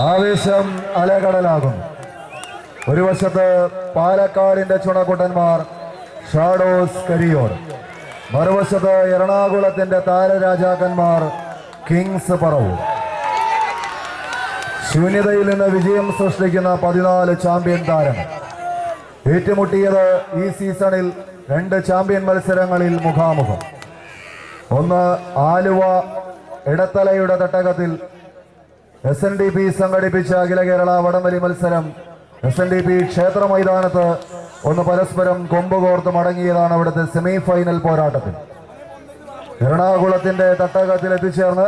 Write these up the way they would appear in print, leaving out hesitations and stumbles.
ആവേശം അലകടലാകും. ഒരു വശത്ത് പാലക്കാടിന്റെ ചുണക്കുട്ടന്മാർ ഷാഡോസ് കരിയോട്, മറുവശത്ത് എറണാകുളത്തിന്റെ താരരാജാക്കന്മാർ കിങ്സ് പറവൂർ. ശൂന്യതയിൽ നിന്ന് വിജയം സൃഷ്ടിക്കുന്ന 14 ചാമ്പ്യൻ താരങ്ങൾ ഏറ്റുമുട്ടിയത് ഈ സീസണിൽ 2 ചാമ്പ്യൻ മത്സരങ്ങളിൽ മുഖാമുഖം. ഒന്ന് ആലുവ ഇടത്തലയുടെ തട്ടകത്തിൽ SNDP സംഘടിപ്പിച്ച അഖില കേരള വടംവലി മത്സരം. SNDP ക്ഷേത്ര മൈതാനത്ത് ഒന്ന് പരസ്പരം കൊമ്പുകോർത്ത് മടങ്ങിയതാണ് അവിടുത്തെ സെമി ഫൈനൽ പോരാട്ടത്തിൽ. എറണാകുളത്തിന്റെ തട്ടകത്തിൽ എത്തിച്ചേർന്ന്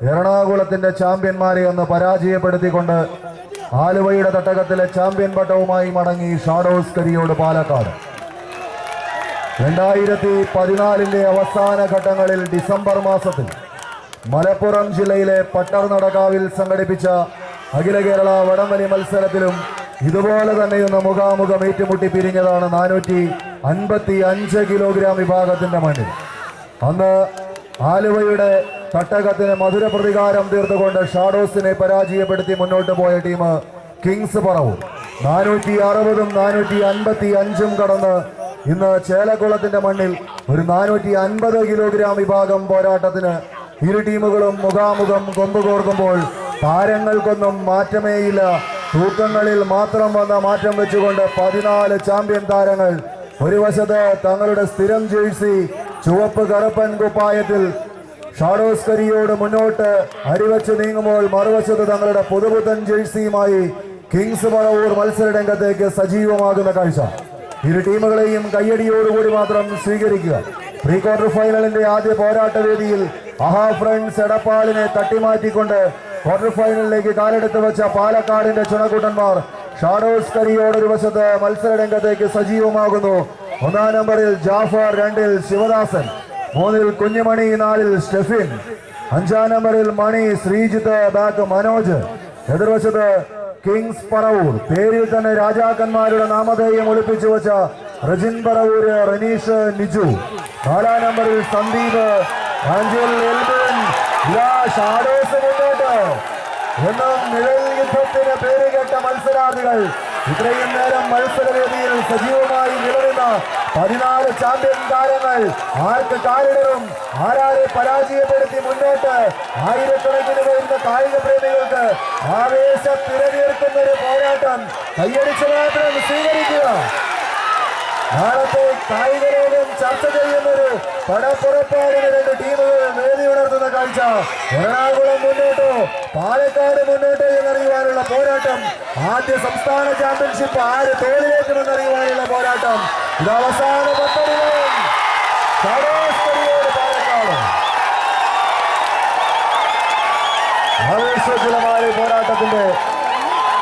എറണാകുളത്തിന്റെ ചാമ്പ്യന്മാരെ ഒന്ന് പരാജയപ്പെടുത്തിക്കൊണ്ട് ആലുവയുടെ തട്ടകത്തിലെ ചാമ്പ്യൻ പട്ടവുമായി മടങ്ങി ഷാഡോസ് കരിയോട് പാലക്കാട്. 2014 അവസാന ഘട്ടങ്ങളിൽ ഡിസംബർ മാസത്തിൽ മലപ്പുറം ജില്ലയിലെ പട്ടർനടക്കാവിൽ സംഘടിപ്പിച്ച അഖില കേരള വടംവലി മത്സരത്തിലും ഇതുപോലെ തന്നെയൊന്ന് മുഖാമുഖം ഏറ്റുമുട്ടി പിരിഞ്ഞതാണ് 455 കിലോഗ്രാം വിഭാഗത്തിന്റെ മണ്ണിൽ. അന്ന് ആലുവയുടെ തട്ടകത്തിന് മധുര പ്രതികാരം തീർത്തുകൊണ്ട് ഷാഡോസിനെ പരാജയപ്പെടുത്തി മുന്നോട്ട് പോയ ടീം കിങ്സ് പറവൂർ 460ഉം 455ഉം കടന്ന് ഇന്ന് ചേലക്കുളത്തിന്റെ മണ്ണിൽ ഒരു 450 കിലോഗ്രാം വിഭാഗം പോരാട്ടത്തിന് ഇരു ടീമുകളും മുഖാമുഖം കൊമ്പുകോർക്കുമ്പോൾ താരങ്ങൾക്കൊന്നും മാറ്റമേയില്ല. തൂക്കങ്ങളിൽ മാത്രം വന്ന മാറ്റം വെച്ചുകൊണ്ട് 14 ചാമ്പ്യൻ താരങ്ങൾ ഒരു വശത്ത് തങ്ങളുടെ സ്ഥിരം ജേഴ്സി ചുവപ്പ് കറുപ്പൻ കുപ്പായത്തിൽ ഷാഡോസ് കരിയോട് മുന്നോട്ട് അരിവച്ച് നീങ്ങുമ്പോൾ മറുവശത്ത് തങ്ങളുടെ പുതുപുത്തൻ ജേഴ്സിയുമായി കിങ്സ് പറവൂർ മത്സരരംഗത്തേക്ക് സജീവമാകുന്ന കാഴ്ച. ഇരു ടീമുകളെയും കയ്യടിയോടുകൂടി മാത്രം സ്വീകരിക്കുക. പ്രീ ക്വാർട്ടർ ഫൈനലിന്റെ ആദ്യ പോരാട്ട വേദിയിൽ അഹാ ഫ്രണ്ട്സ് എടപ്പാളിനെ തട്ടിമാറ്റിക്കൊണ്ട് ക്വാർട്ടർ ഫൈനലിലേക്ക് കാലെടുത്ത് വെച്ച പാലക്കാടിന്റെ ചുണക്കുട്ടന്മാർ ഷാഡോസ് കരിയോട് ഒരു വശത്ത് മത്സരരംഗത്തേക്ക് സജീവമാകുന്നു. 1-ാം നമ്പറിൽ ജാഫർ, 2-ൽ ശിവദാസൻ, 3-ൽ കുഞ്ഞുമണി, 4-ൽ സ്റ്റെഫിൻ, 5-ാം നമ്പറിൽ മണി, ശ്രീജിത്ത്, ബാക്ക് മനോജ്. എതിർവശത്ത് കിങ്സ് പറവൂർ, പേരിൽ തന്നെ രാജാക്കന്മാരുടെ നാമധേയം ഒളിപ്പിച്ചു വെച്ച റജിൻ പറവൂര്, റനീഷ്, നിജു. 4-ാം നമ്പറിൽ സന്ദീപ്, ആഞ്ചൽ, എൽബിൻ. ഷാഡോസ് മുന്നോട്ട് എന്നും നിഴൽ യുദ്ധത്തിന് പേരുകേട്ട മത്സരാർത്ഥികൾ ഇത്രയും നേരം മത്സരവേദിയിൽ സജീവമായി നിലനിന്ന 14 ചാമ്പ്യൻ താരങ്ങൾ ആർക്ക് കാലിടറും, ആരാരെ പരാജയപ്പെടുത്തി മുന്നോട്ട് ആയിരക്കണക്കിന് വരുന്ന കായിക പ്രേമികൾക്ക് ആവേശത്തിരനീർക്കുന്ന ഒരു പോരാട്ടം കൈയടിച്ച് മാത്രം സ്വീകരിക്കുക. നാളത്തെ കായിക ലോകം ചർച്ച ചെയ്യുന്നൊരു പടപ്പുറപ്പാടിന് 2 ടീമുകൾ വേദി ഉണർത്തുന്ന കാഴ്ച. എറണാകുളം മുന്നോട്ടോ പാലക്കാട് മുന്നോട്ടോ എന്നറിയുവാനുള്ള പോരാട്ടം. ആദ്യ സംസ്ഥാന ചാമ്പ്യൻഷിപ്പ് ആര് തോളിലേക്കുമെന്നറിയുവാനുള്ള പോരാട്ടം. ഇത് അവസാന 10 പാലക്കാട് ആവേശജലമായ പോരാട്ടത്തിന്റെ